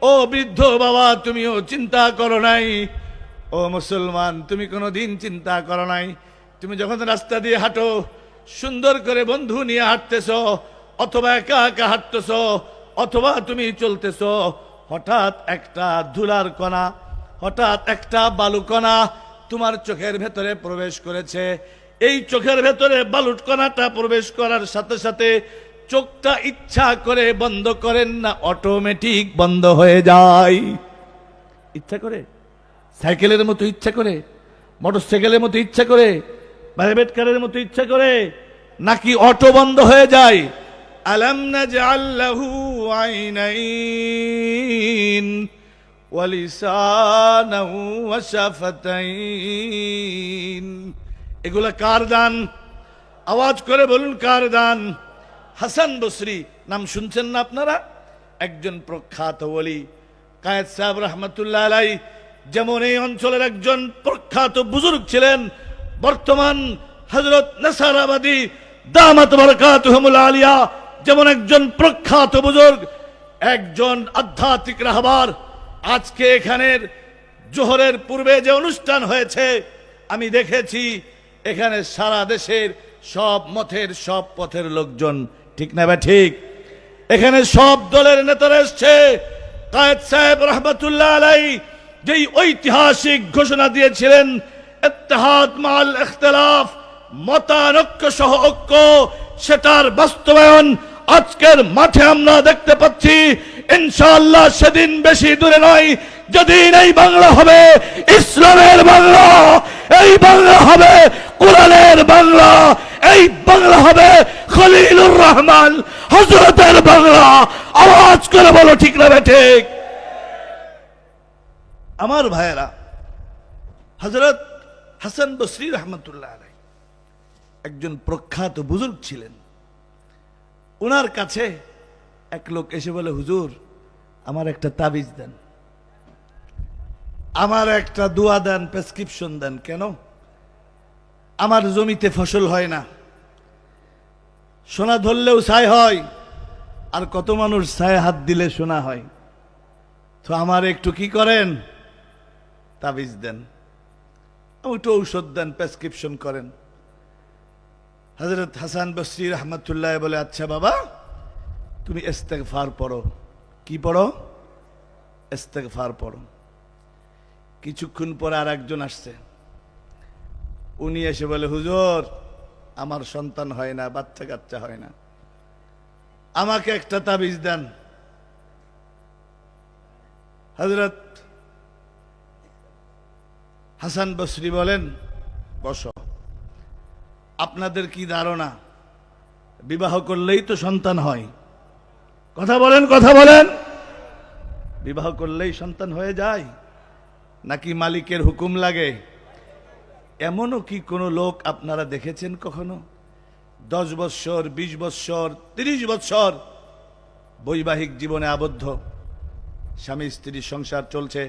ও বৃদ্ধ বাবা, তুমিও চিন্তা করো নাই? ও মুসলমান, তুমি কোনোদিন চিন্তা করো নাই? তুমি যখন রাস্তা দিয়ে হাঁটো, সুন্দর করে বন্ধু নিয়ে হাঁটতেছ, অথবা একা একা হাঁটতেছ, অথবা তুমি চলতেছ, হঠাৎ একটা ধুলার কণা, হঠাৎ একটা বালুকণা তোমার চোখের ভেতরে প্রবেশ করেছে। এই চোখের ভেতরে বালুর কণাটা প্রবেশ করার সাথে সাথে চোখটা ইচ্ছা করে বন্ধ করেন না, অটোমেটিক বন্ধ হয়ে যায়। ইচ্ছা করে, সাইকেলের মতো ইচ্ছা করে, মোটরসাইকেলের মতো ইচ্ছা করে, প্রাইভেট কারের মতো ইচ্ছা করে, নাকি অটো বন্ধ হয়ে যায়? আলাম নাজআল লাহু আইনাইন ওয়া লিসানাহু ওয়া শাফাতাইন। এগুলা কার দান? আওয়াজ করে বলুন, কার দান? হাসান বসরি নাম শুনছেন না আপনারা? একজন প্রখ্যাত ওলি, কায়েদ সাহেব রহমতুল্লাহ আলাই যেমন এই অঞ্চলের একজন প্রখ্যাত বুজুর্গ ছিলেন, বর্তমান হযরত নাসারাবাদী দামাত বারাকাতুহুমুল আলিয়া যেমন একজন প্রখ্যাত বুজুর্গ, একজন আধ্যাত্মিক রাহবার। আজকে এখানের জোহরের পূর্বে যে অনুষ্ঠান হয়েছে, আমি দেখেছি এখানে সারা দেশের সব মতের, সব পথের লোকজন, ঠিক না বা ঠিক? এখানে সব দলের নেতারা এসছে। কায়েদ সাহেব রহমতুল্লাহ আলাই যেই ঐতিহাসিক ঘোষণা দিয়েছিলেন, ইত্তেহাদ মাল ইখতিলাফ, মতানৈক্য সহ ঐক্য, সেটার বাস্তবায়ন আজকের মাঠে আমরা দেখতে পাচ্ছি। ইনশাআল্লাহ সেদিন বেশি দূরে নয়, যেদিন এই বাংলা হবে ইসলামের বাংলা, এই বাংলা হবে কোরআনের বাংলা, এই বাংলা হবে খলিলুর রহমান হযরতের বাংলা। আওয়াজ করে বলো, ঠিক না ঠিক? আমার ভাইয়েরা, হযরত হাসান বসরি রহমতুল্লাহ আলাইহি একজন প্রখ্যাত বুজুর্গ ছিলেন। ওনার কাছে এক লোক এসে বলে, হুজুর আমার একটা তাবিজ দেন, আমার একটা দোয়া দেন, প্রেসক্রিপশন দেন। কেন? আমার জমিতে ফসল হয় না, সোনা ধরলেও ছাই হয়, আর কত মানুষ ছায় হাত দিলে সোনা হয়। তো আমার একটু কি করেন, তাবিজ দেন, একটু ঔষধ দেন, প্রেসক্রিপশন করেন। হযরত হাসান বসরি রহমতুল্লাহ বলে, আচ্ছা বাবা, তুমি ইস্তেগফার পড়ো। কি পড়ো? ইস্তেগফার পড়ো। কিছুক্ষণ পরে আর একজন আসছে। উনি এসে বলে, হুজুর আমার সন্তান হয় না, বাচ্চা কাচ্চা হয় না, আমাকে একটা তাবিজ দেন। হযরত হাসান বসরি বলেন, বসো। আপনাদের কি ধারণা, বিবাহ করলেই তো সন্তান হয়? কথা বলেন, কথা বলেন। বিবাহ করলেই সন্তান হয়ে যায়, নাকি মালিকের হুকুম লাগে? এমনও কি কোনো লোক আপনারা দেখেছেন কখনো 10 বৎসর, 20 বৎসর, 30 বৎসর বৈবাহিক জীবনে আবদ্ধ, স্বামী স্ত্রীর সংসার চলছে,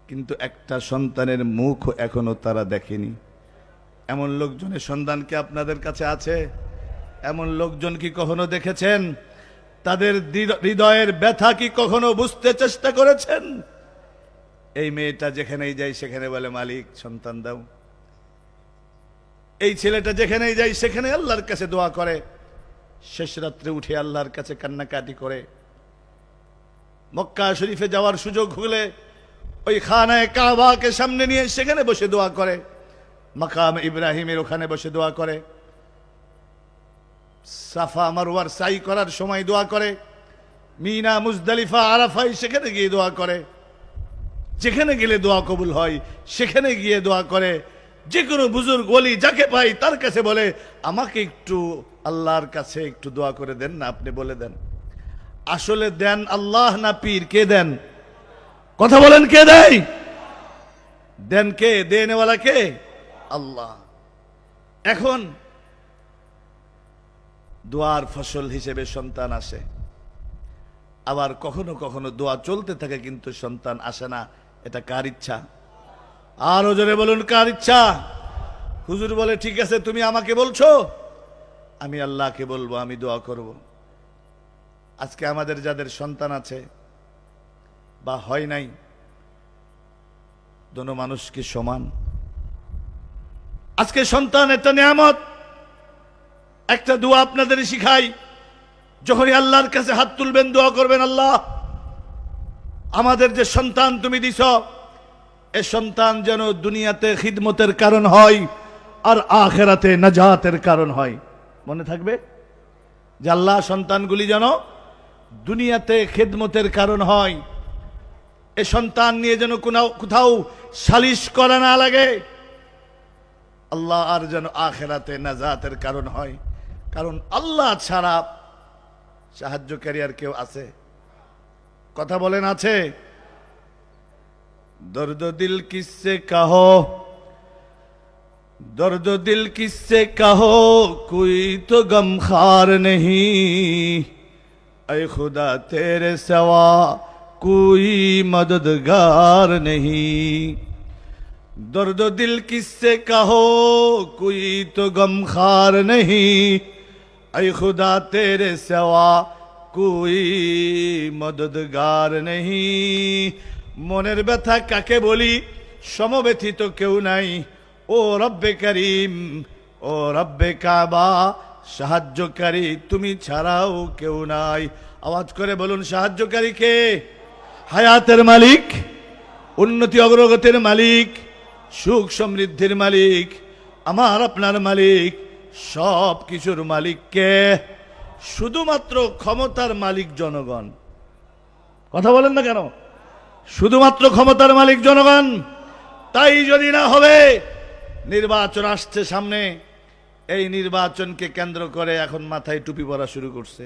কিন্তু একটা সন্তানের মুখ এখনো তারা দেখেনি? এমন লোকজনের সন্ধান কি আপনাদের কাছে আছে? এমন লোকজন কি কখনো দেখেছেন? তাদের হৃদয়ের ব্যথা কি কখনো বুঝতে চেষ্টা করেছেন? এই মেয়েটা যেখানেই যায় সেখানে বলে, মালিক সন্তান দাও। এই ছেলেটা যেখানেই যায় সেখানে আল্লাহর কাছে দোয়া করে, শেষ রাত্রে উঠে আল্লাহর কাছে কান্নাকাটি করে। মক্কা শরীফে যাওয়ার সুযোগ হলে ওই খানায়ে কাবাকে সামনে নিয়ে সেখানে বসে দোয়া করে, মাকাম ইব্রাহিমের ওখানে বসে দোয়া করে, সাফা মারওয়ার সাই করার সময় দোয়া করে, মিনা মুজদালিফা আরাফায় সেখানে গিয়ে দোয়া করে। যেখানে গেলে দোয়া কবুল হয় সেখানে গিয়ে দোয়া করে। যে কোনো বুজুর্গ ওলি যাকে পাই তার কাছে বলে, আমাকে একটু আল্লাহর কাছে একটু দোয়া করে দেন না, আপনি বলে দেন। আসলে দেন আল্লাহ না পীর? কে দেন? কথা বলেন, কে দেয়? দেন কে? দেনেওয়ালা কে? আল্লাহ। এখন দোয়ার ফসল হিসেবে সন্তান আসে, আবার কখনো কখনো দোয়া চলতে থাকে কিন্তু সন্তান আসে না। এটা কার ইচ্ছা? আরো জোরে বলুন, কার ইচ্ছা? হুজুর বলে, ঠিক আছে তুমি আমাকে বলছো, আমি আল্লাহকে বলবো, আমি দোয়া করব। আজকে আমাদের যাদের সন্তান আছে বা হয় নাই, দোনো মানুষ কি সমান? আজকে সন্তান একটা নিয়ামত। একটা দোয়া আপনাদের শিখাই, যখনই আল্লাহর কাছে হাত তুলবেন দোয়া করবেন, আল্লাহ আমাদের যে সন্তান তুমি দিছ, এ সন্তান যেন দুনিয়াতে খিদমতের কারণ হয় আর আখিরাতে নাজাতের কারণ হয়। মনে থাকবে যে আল্লাহ সন্তানগুলি যেন দুনিয়াতে খিদমতের কারণ হয়, এ সন্তান নিয়ে যেন কোথাও সালিশ করা না লাগে, আল্লাহ আর যেন আখিরাতে নাজাতের কারণ হয়। কারণ আল্লাহ ছাড়া সাহায্যকারী আর কেউ আছে? কথা বলেন, আছে? দর্দ দিল কিসসে কাহো, দর্দ দিল কিসসে কাহো, কোই তো গমখার নেহি, ऐ खुदा तेरे सिवा कोई मददगार नहीं। दर्द दिल किससे कहो, कोई तो गमखार नहीं, ऐ खुदा तेरे सिवा कोई मददगार नहीं। মনের ব্যথা কাকে বলি, সমব্যথিত কেউ নাই। ও রব্বে করিম, ও রব্বে কাবা, সাহায্যকারী তুমি ছাড়াও কেউ নাই। আওয়াজ করে বলুন, সাহায্যকারী কে? হায়াতের মালিক, উন্নতি অগ্রগতির মালিক, সুখ সমৃদ্ধির মালিক, আমার আপনার মালিক, সব কিছুর মালিক কে? শুধুমাত্র ক্ষমতার মালিক জনগণ। কথা বলেন না কেন? শুধুমাত্র ক্ষমতার মালিক জনগণ। তাই যদি না হবে, নির্বাচন আসছে সামনে, এই নির্বাচনকে কেন্দ্র করে এখন মাথায় টুপি পরা শুরু করছে,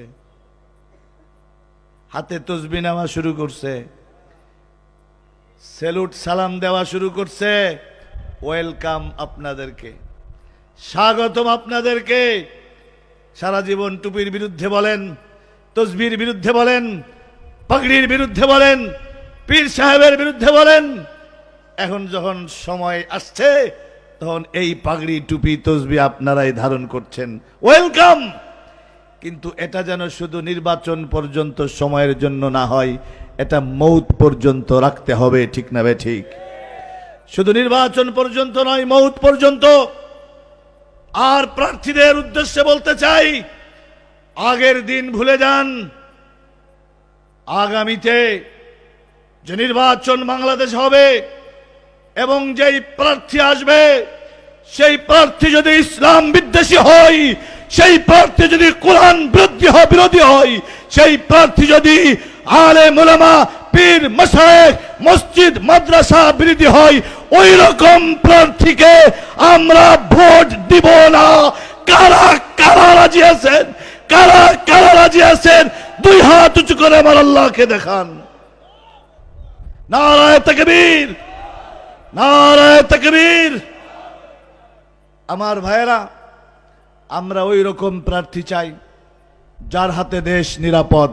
হাতে তসবিহ নেওয়া শুরু করছে, স্যালুট সালাম দেওয়া শুরু করছে। ওয়েলকাম আপনাদেরকে, স্বাগতম আপনাদেরকে। সারা জীবন টুপির বিরুদ্ধে বলেন, তসবির বিরুদ্ধে বলেন, পাগড়ির বিরুদ্ধে বলেন, পীর সাহেবের বিরুদ্ধে বলেন। এখন যখন সময় আসছে, তখন এই পাগড়ি টুপি তসবি আপনারাই ধারণ করছেন। ওয়েলকাম। কিন্তু এটা যেন শুধু নির্বাচন পর্যন্ত সময়ের জন্য না হয়, এটা মৌত পর্যন্ত রাখতে হবে। ঠিক না বে ঠিক? শুধু নির্বাচন পর্যন্ত নয়, মৌত পর্যন্ত। আর প্রার্থীদের উদ্দেশ্যে বলতে চাই, আগের দিন ভুলে যান। আগামীতে যে নির্বাচন বাংলাদেশ হবে এবং যেই প্রার্থী আসবে, সেই প্রার্থী যদি ইসলাম বিদ্বেষী হয়, সেই প্রার্থী যদি কোরআন বিরোধী হয়, সেই প্রার্থী যদি আলেম ওলামা পীর মাশায়েখ মসজিদ মাদ্রাসা বিরোধী হয়, ওই রকম প্রার্থীকে আমরা ভোট দিব না। কারা কারা রাজি আছেন? কারা কারা রাজি আছেন? দুই হাত উঁচু করে আমার আল্লাহকে দেখান। নারায়ে তাকবীর, নারায়ে তাকবীর। আমার ভাইয়েরা, আমরা ওই রকম প্রার্থী চাই যার হাতে দেশ নিরাপদ,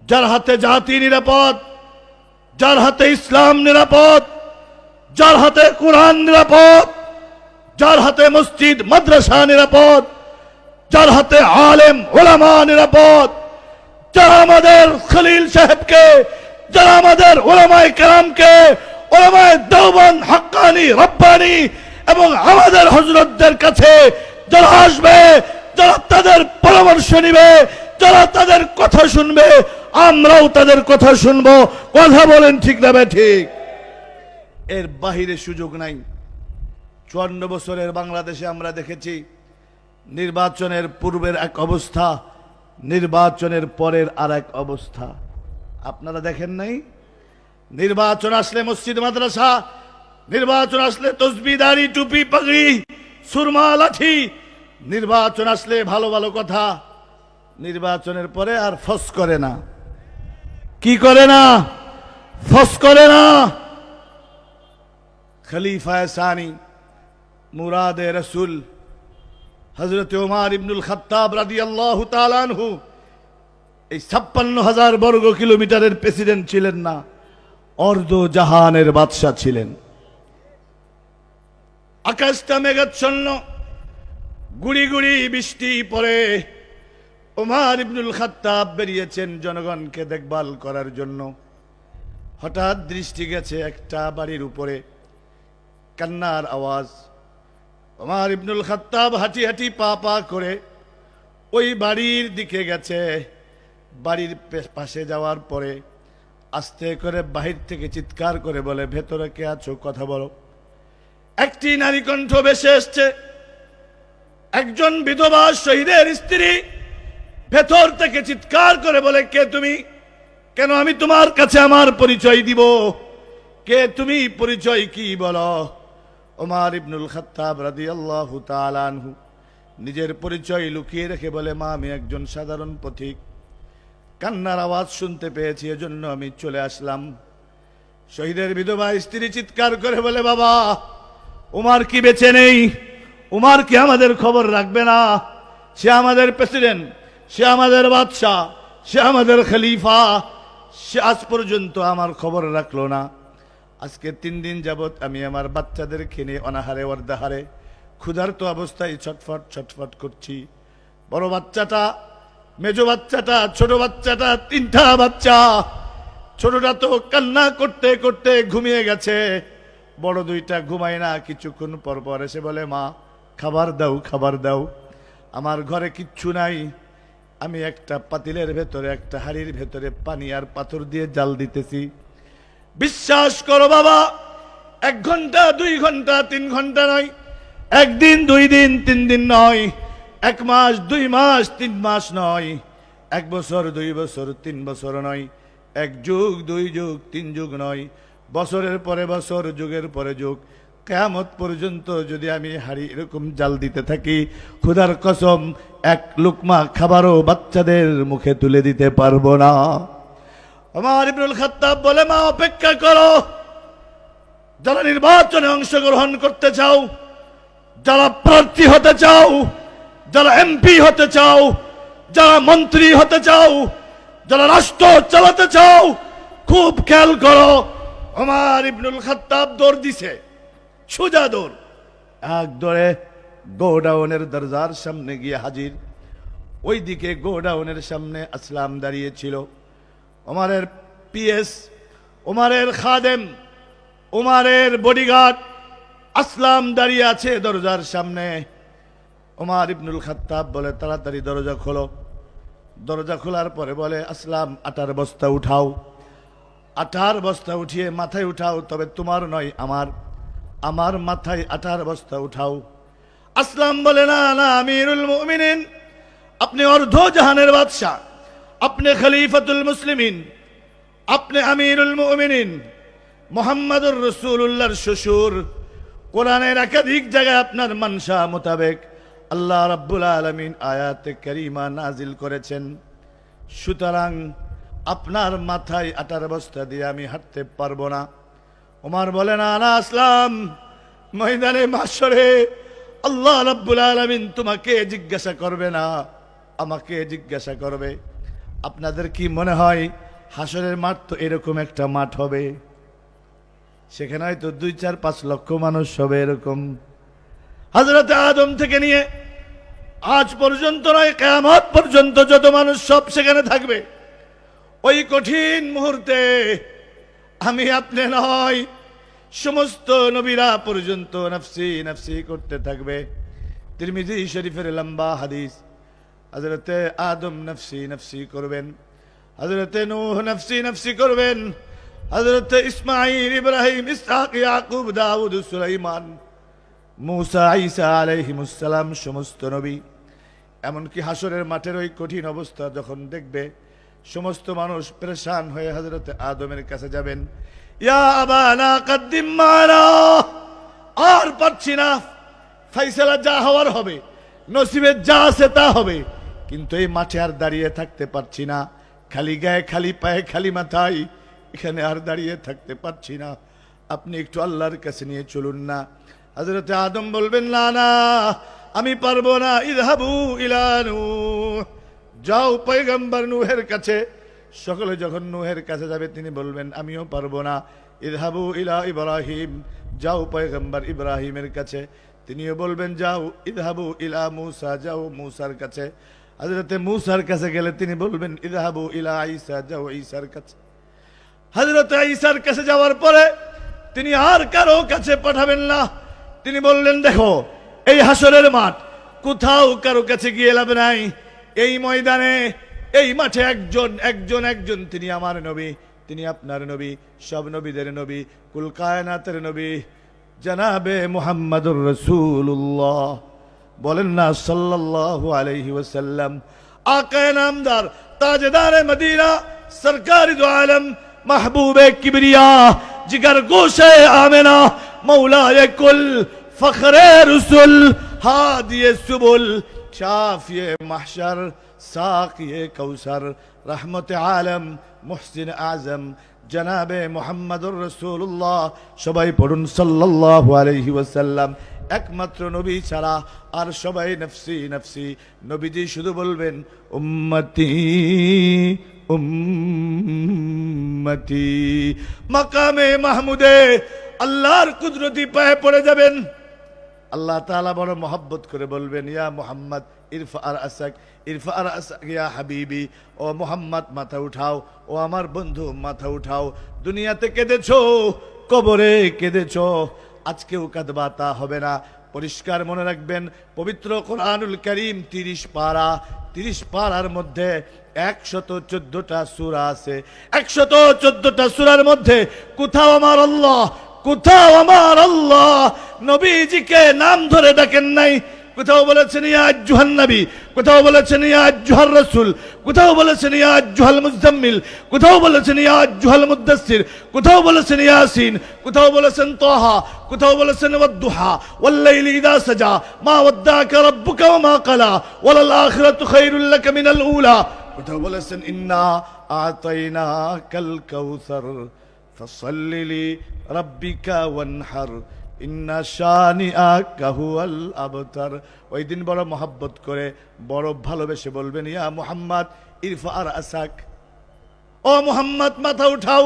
যার হাতে জাতি নিরাপদ, যার হাতে ইসলাম নিরাপদ, যার হাতে কোরআন নিরাপদ, যার হাতে মসজিদ মাদ্রাসা নিরাপদ, যার হাতে আলেম ওলামা নিরাপদ, যারা আমাদের খলিল সাহেবকে, যারা আমাদের ওলামায়ে কেরামকে, ওলামায়ে দেওবন্দ হাক্কানি রব্বানি এবং আমাদের হযরতদের কাছে যারা আসবে, যারা তাদের পরামর্শ নিবে, যারা তাদের কথা শুনবে, আমরাও তাদের কথা শুনবো। কথা বলেন ঠিক না ঠিক? এর বাহিরে সুযোগ নাই। 54 বছরের বাংলাদেশে আমরা দেখেছি নির্বাচনের পূর্বের এক অবস্থা, নির্বাচনের পরের আর এক অবস্থা। আপনারা দেখেন নাই? নির্বাচন আসলে মসজিদ মাদ্রাসা, নির্বাচন আসলে তসবিহ দাড়ি টুপি পাগড়ি সুরমা লাঠি, নির্বাচন আসলে ভালো ভালো কথা, নির্বাচনের পরে আর ফস করে না। কি করে না? ফস করে না। খলিফায়ে সানি মুরাদে রসুল হযরত ওমর ইবনুল খাত্তাব রাদিয়াল্লাহু তাআলা আনহু এই 56,000 বর্গ কিলোমিটারের প্রেসিডেন্ট ছিলেন না, অর্ধ জাহানের বাদশা ছিলেন। আকাশটা মেঘাচ্ছন্ন, গুড়ি গুড়ি বৃষ্টি পড়ে। ওমর ইবনুল খাত্তাব বেরিয়েছেন জনগণকে দেখভাল করার জন্য। হঠাৎ দৃষ্টি গেছে একটা বাড়ির উপরে, কান্নার আওয়াজ। ওমর ইবনুল খাত্তাব হাঁটি হাঁটি পা পা করে ওই বাড়ির দিকে গেছে। বাড়ির পাশে যাওয়ার পরে আস্তে করে বাহির থেকে চিৎকার করে বলে, ভেতরে কে আছো, কথা বলো। একটি নারী কণ্ঠ ভেসে এসছে, একজন বিধবা শহীদের স্ত্রী ভেতর থেকে চিৎকার করে বলে, কে তুমি? কেন আমি তোমার কাছে আমার পরিচয় দিব? কে তুমি? পরিচয় কি বলো? ওমর ইবনুল খাত্তাব রাদিয়াল্লাহু তাআলা আনহু নিজের পরিচয় লুকিয়ে রেখে বলে, মা, আমি একজন সাধারণ পথিক, কান্নার আওয়াজ শুনতে পেয়েছি, এজন্য আমি চলে আসলাম। শহীদের বিধবা স্ত্রী চিৎকার করে বলে, বাবা, উমার কি বেঁচে নেই? উমার কি আমাদের খবর রাখবে না? সে আমাদের প্রেসিডেন্ট, সে আমাদের বাদশাহ, সে আমাদের খলিফা, সে আজ পর্যন্ত আমার খবর রাখলো না। আজকে 3 দিন যাবত আমি আমার বাচ্চাদেরকে নিয়ে অনাহারে অর্ধাহারে ক্ষুধার্ত অবস্থায় ছটফট ছটফট করছি। বড় বাচ্চাটা, মেজো বাচ্চাটা, ছোট বাচ্চাটা, 3টা বাচ্চা। ছোটটা তো কান্না করতে করতে ঘুমিয়ে গেছে, বড় 2টা ঘুমায় না। কিছুক্ষণ পর পর এসে বলে, মা, খাবার দাও, খাবার দাও। আমার ঘরে কিচ্ছু নাই, আমি একটা পাতিলের ভেতরে, একটা হাড়ির ভেতরে পানি আর পাথর দিয়ে জাল দিতেছি। বিশ্বাস করো বাবা, 1 ঘন্টা 2 ঘন্টা 3 ঘন্টা নয়, 1 দিন 2 দিন 3 দিন নয়, 1 মাস 2 মাস 3 মাস নয়, 1 বছর 2 বছর 3 বছর নয়, 1 যুগ 2 যুগ 3 যুগ নয়, বছরের পরে বছর, যুগের পরে যুগ, কিয়ামত পর্যন্ত যদি আমি হাড়ি এরকম জাল দিতে থাকি, খোদার কসম 1 লুকমা খাবারও বাচ্চাদের মুখে তুলে দিতে পারবো না। ওমর ইবনুল খাত্তাব বলে, মা, অপেক্ষা করো। যারা নির্বাচনে অংশগ্রহণ করতে চাও, যারা প্রার্থী হতে চাও, যারা এমপি হতে চাও, যারা মন্ত্রী হতে চাও, যারা রাষ্ট্র চালাতে চাও, খুব খেয়াল করো। ওমর ইবনুল খাত্তাব দৌড় দিছে, সোজা দৌড়, 1 দৌড়ে গোডাউনের দরজার সামনে গিয়ে হাজির। ওইদিকে গোডাউনের সামনে আসলাম দাঁড়িয়েছিল, ওমরের পিএস, ওমরের খাদেম, ওমরের বডিগার্ড আসলাম দাঁড়িয়ে আছে দরজার সামনে। ওমর ইবনুল খাত্তাব বলে, তাড়াতাড়ি দরজা খোলো। দরজা খোলার পরে বলে, আসলাম, আটার বস্তা উঠাও। আটার বস্তা উঠিয়ে মাথায় উঠাও, তবে তোমার নয়, আমার মাথায় আটার বস্তা উঠাও। আসলাম বলে, না না আমিরুল মুমিনিন, আপনি অর্ধ জাহানের বাদশাহ, আপনি খলিফাতুল মুসলিমিন, আপনি আমিরুল মুমিনিন, মুহাম্মাদুর রাসূলুল্লাহর শ্বশুর। কোরআনের একাধিক জায়গায় আপনার মানসা মোতাবেক আল্লাহ রাব্বুল আলামিন আয়াতে কারিমা নাজিল করেছেন। সুতরাং আপনার মাথায় আটার বস্তা দিয়ে আমি হাঁটতে পারবো না। ওমর বলে, না না আসলাম, ময়দানে মাশরে আল্লাহ রাব্বুল আলামিন তোমাকে জিজ্ঞাসা করবে না, আমাকে জিজ্ঞাসা করবে। আপনাদের কি মনে হয় হাসরের মাঠ তো এরকম একটা মাঠ হবে? সেখানে হয়তো 2-4-5 লক্ষ মানুষ হবে এরকম। হযরত আদম থেকে নিয়ে আজ পর্যন্ত নয়, কিয়ামত পর্যন্ত যত মানুষ সব সেখানে থাকবে। ওই কঠিন মুহূর্তে আমি আপনি নয়, সমস্ত নবীরা পর্যন্ত নফসি নফসি করতে থাকবে। তিরমিজি শরীফের লম্বা হাদিস, হযরতে আদম নফসি নফসি করবেন, হযরতে নূহ নফসি নফসি করবেন, হযরতে ইসমাঈল, ইব্রাহিম, ইসহাক, ইয়াকুব, দাউদ, সুলাইমান, মুসা, ঈসা আলাইহিমুস সালাম, সমস্ত নবী। এমনকি হাসরের মাঠের ওই কঠিন অবস্থা যখন দেখবে, সমস্ত মানুষ পেরেশান হয়ে হযরতে আদমের কাছে যাবেন, ইয়া আবানা কদ্দিম মানা, আর পারছি না, ফয়সালা যা হওয়ার হবে, নসিবে যা আছে তা হবে, কিন্তু এই মাঠে আর দাঁড়িয়ে থাকতে পারছি না, খালি গায়ে, খালি পায়ে, খালি মাথায় এখানে আর দাঁড়িয়ে থাকতে পারছি না, আপনি একটু আল্লাহর কাছে নিয়ে চলুন না। হযরতে আদম বলবেন, না না আমি পারবো না, ইযহাবু ইলা নূহ, যাও পয়গম্বর নূহের কাছে। সকলে যখন নূহের কাছে যাবে তিনি বলবেন, আমিও পারবো না, ইযহাবু ইলা ইব্রাহিম, যাও পয়গম্বর ইব্রাহিমের কাছে। তিনিও বলবেন, যাও ইযহাবু ইলা মূসা, যাও মূসার কাছে। হযরতে মূসার কাছে গেলে তিনি বলবেন, ইযহাবু ইলা ঈসা, যাও ঈসার কাছে। হযরত ঈসার কাছে যাওয়ার পরে তিনি আর কারো কাছে পাঠাবেন না। তিনি বললেন, দেখো এই হাসরের মাঠ, কোথাও কারো কাছে গিয়ে লাভ নাই। এই ময়দানে, এই মাঠে একজন একজন একজন, তিনি আমার নবী, তিনি আপনার নবী, সব নবীদের নবী, কুল কায়নাতের নবী জনাবে মুহাম্মদুর রাসূলুল্লাহ। বলেন না সাল্লাল্লাহু আলাইহি ওয়াসাল্লাম। আকায়ে নামদার, তাজদারে মদিনা, সরকারি দো আলম, महबूबे किबरिया, जिगर गोशे आमिना, मौलाए कुल, फखरे रसूल, हादिये सुबुल, शाफिये महशर, साकिये कौसर, रहमत आलम, मुहसिन आजम जनाबे मुहम्मदुर रसूलुल्लाह। सबाई पढ़ुन सल्लल्लाहु अलैहि वसल्लम। একমাত্র নবী ছাড়া আর সবাই নফসি নফসি। নবীজি শুধু বলবেন উম্মতি উম্মতি। মাকামে মাহমুদে আল্লাহর কুদরতি পায়ে পড়ে যাবেন। আল্লাহ তাআলা বড় মহব্বত করে বলবেন, ইয়া মুহাম্মদ ইরফা আর আসাক, ইরফা আর আসাক ইয়া হাবিবি। ও মুহাম্মদ মাথা উঠাও, ও আমার বন্ধু মাথা উঠাও। দুনিয়াতে কেঁদেছো, কবরে কেঁদেছো, আজকেও কাঁদবা তা হবে না। পরিষ্কার মনে রাখবেন, পবিত্র কোরআনুল কারীম 30 পারা, 30 পারার মধ্যে 114টা সূরা আছে। 114টা সূরার মধ্যে কোথাও আমার আল্লাহ, কোথাও আমার আল্লাহ নবীজিকে নাম ধরে ডাকেন নাই। কোথাও বলেছেন ইয়া আইয়ুহান নবী, কোথাও বলেছেন ইয়া আইয়ুহার রাসূল, কোথাও বলেছেন ইয়া আইয়ুহাল মুজাম্মিল, কোথাও বলেছেন ইয়া আইয়ুহাল মুদাসসির, কোথাও বলেছেন ইয়াসিন, কোথাও বলেছেন তাহা, কোথাও বলেছেন ওয়াদ-দুহা ওয়াল-লাইলি ইযা সাজা, মা ওয়াদ্দাকা রাব্বুকা ওয়া মা ক্বালা, ওয়ালাল আখিরাতু খায়রুল লাকা মিনাল উলা। কোথাও বলেছেন ইন্না আতাইনাকাল কাউসার ফাসাল্লি লিরাব্বিকা ওয়ানহার, ইন্না শানিআকা হুয়াল আবতার। ওই দিন বড় মহব্বত করে, বড় ভালোবেসে বলবেন, ইয়া মুহাম্মদ ইরফা আর আসাক, ও মুহাম্মদ মাথা উঠাও,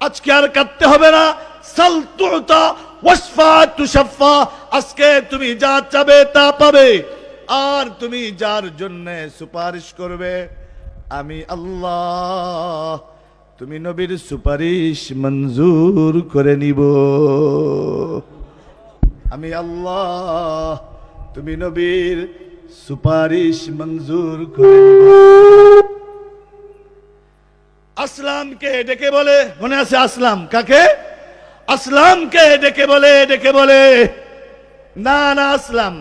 আজকে আর কাঁদতে হবে না। সাল তুতা ওয়াশফা তুশাফা, আজকে তুমি যা চাবে তা পাবে, আর তুমি যার জন্য সুপারিশ করবে আমি আল্লাহ, তুমি নবীর সুপারিশ মঞ্জুর করে নিব। আমি আল্লাহ, তুমি নবীর সুপারিশ মঞ্জুর করে নিব। আসলামকে ডেকে বলে, মনে আছে আসলাম কাকে? আসলামকে ডেকে বলে, ডেকে বলে না না আসলাম,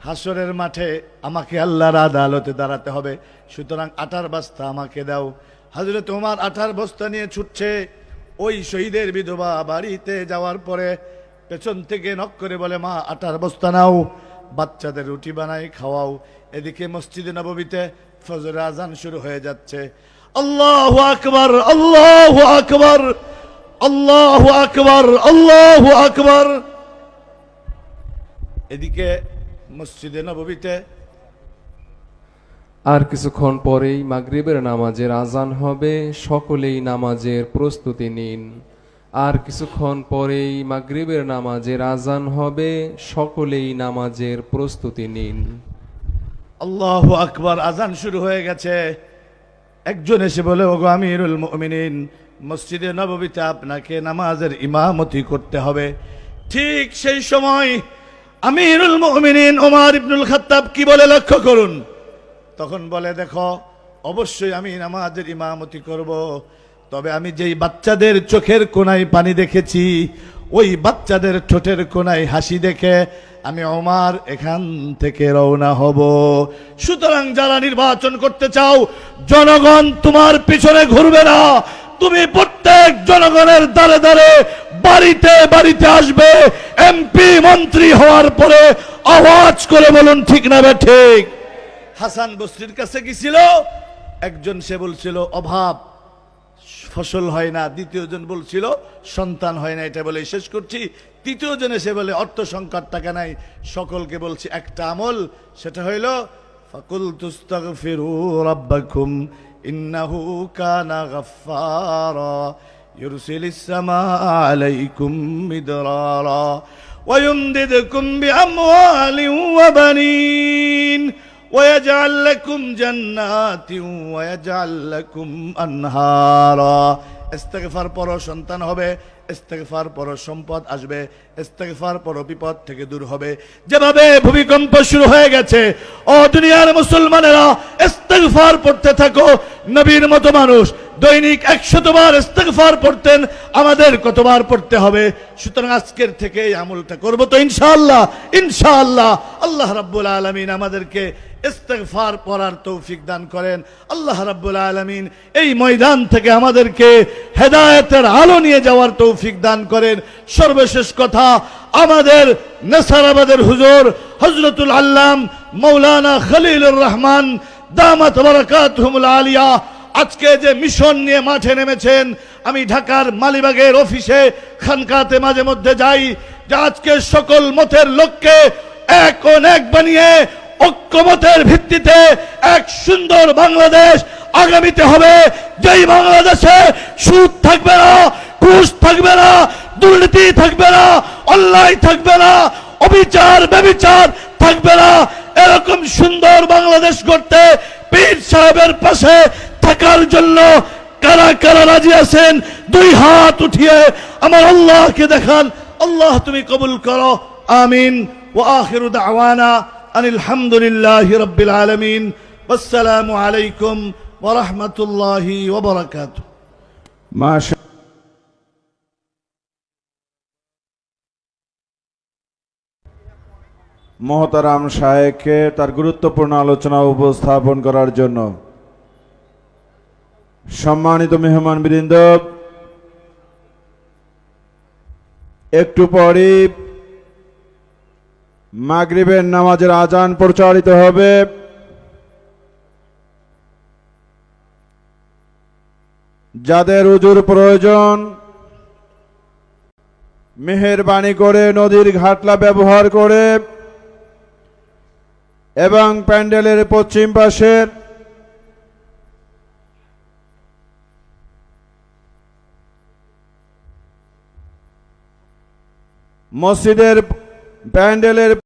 হাসরের মাঠে আমাকে আল্লাহর আদালতে দাঁড়াতে হবে, সুতরাং আটার বস্তা আমাকে দাও। হযরত ওমর আটার বস্তা নিয়ে ছুটছে। ওই শহীদের বিধবা বাড়িতে যাওয়ার পরে পেছন থেকে নক করে বলে, মা আটার বস্তা নাও, বাচ্চাদের রুটি বানাই খাওয়াও। এদিকে মসজিদে নববীতে ফজরের আজান শুরু হয়ে যাচ্ছে। আল্লাহু আকবার, আল্লাহু আকবার, আল্লাহু আকবার, আল্লাহু আকবার। এদিকে মসজিদে নববীতে আর কিছুক্ষণ পরেই মাগরিবের নামাজের আজান হবে, সকলেই নামাজের প্রস্তুতি নিন। আর কিছুক্ষণ পরেই মাগরিবের নামাজের আজান হবে, সকলেই নামাজের প্রস্তুতি নিন। আল্লাহু আকবার, আজান শুরু হয়ে গেছে। একজন এসে বলে, ওগো আমিরুল মুমিনিন, মসজিদে নববীতে আপনাকে নামাজের ইমামতি করতে হবে। ঠিক সেই সময় আমিরুল মুমিনিন ওমর ইবনুল খাত্তাব কি বলে লক্ষ্য করুন। তখন বলে, দেখো অবশ্যই আমি নামাজের ইমামতি করব, তবে আমি যেই বাচ্চাদের চোখের কোণায় পানি দেখেছি, ওই বাচ্চাদের ঠোঁটের কোণায় হাসি দেখে আমি ওমর এখান থেকে রওনা হব। সুতরাং যারা নির্বাচন করতে চাও, জনগণ তোমার পিছনে ঘুরবে না, তুমি প্রত্যেক জনগণের দ্বারে দ্বারে বাড়িতে বাড়িতে আসবে। এমপি মন্ত্রী হওয়ার পরে আওয়াজ করে বলুন ঠিক না বে ঠিক। হাসান বসরির কাছে গিয়েছিল একজন, সে বলছিল অভাব, ফসল হয় না। দ্বিতীয়জন বলছিল সন্তান হয় না। এটা বলে শেষ করছি। তৃতীয়জন এসে বলে অর্থ সংকট, টাকা নাই। সকলকে বলছি একটা আমল, সেটা হইল ফাকুলতু আস্তাগফিরু রাব্বাকুম ইন্নাহু কানা গাফফারা ইউরসিলিস সামাআ আলাইকুম মিদরারা ওয়া ইউমদিদকুম বিআমওয়ালিন ওয়া বানিন ويجعل لكم جنات ويجعل لكم أنهارا। ইস্তেগফার পড়ো সন্তান হবে, ইস্তেগফার পড়ো সম্পদ আসবে, ইস্তেগফার পড়ো বিপদ থেকে দূর হবে। যেভাবে ভূমিকম্প শুরু হয়ে গেছে, ও দুনিয়ার মুসলমানেরা ইস্তেগফার পড়তে থাকো। নবীর মতো মানুষ দৈনিক 100 বার ইস্তেগফার পড়তেন, আমাদের কতবার পড়তে হবে? সুতরাং আজকের থেকে এই আমলটা করব তো ইনশাআল্লাহ। ইনশাআল্লাহ আল্লাহ রাব্বুল আলামিন আমাদেরকে ইস্তেগফার পড়ার তৌফিক দান করেন। আল্লাহ রাব্বুল আলামিন এই ময়দান থেকে আমাদেরকে হেদায়েতের আলো নিয়ে যাওয়ার তৌফিক দান করেন। সর্বশেষ কথা, আমাদের নেসারাবাদের হুজুর হযরতুল আল্লাম মাওলানা খলিলুর রহমান দামাত বারাকাতুহুমুল আলিয়া আজকে যে মিশন নিয়ে মাঠে নেমেছেন, আমি ঢাকার মালিবাগের অফিসে খানকাতে মাঝে মধ্যে যাই, যে আজকে সকল মতের লোককে এক ও এক বানিয়ে ঐক্যমতের ভিত্তিতে এক সুন্দর বাংলাদেশ আগামীতে হবে, যেই বাংলাদেশে সুদ থাকবে না, ঘুষ থাকবে না, দুর্নীতি থাকবে না, অন্যায় থাকবে না, অবিচার ব্যভিচার থাকবে না। এরকম সুন্দর বাংলাদেশ গড়তে পীর সাহেবের পাশে থাকার জন্য কারা কারা রাজি আছেন? 2 হাত উঠিয়ে আমার আল্লাহকে দেখান। আল্লাহ তুমি কবুল করো, আমিন। ওয়া আখিরু দাওয়ানা আনিল হামদুলিল্লাহি রাব্বিল আলামিন। আসসালামু আলাইকুম ওয়া রাহমাতুল্লাহি ওয়া বারাকাতুহু। মাশা মহতারাম শায়েখকে তার গুরুত্বপূর্ণ আলোচনা উপস্থাপন করার জন্য। সম্মানিত মেহমানবৃন্দ, একটু পরে মাগরিবের নামাজের আজান প্রচারিত হবে। যাদের উজুর প্রয়োজন মেহেরবানি করে নদীর ঘাটলা ব্যবহার করে এবং প্যান্ডেলের পশ্চিম পাশের মসজিদের প্যান্ডেলের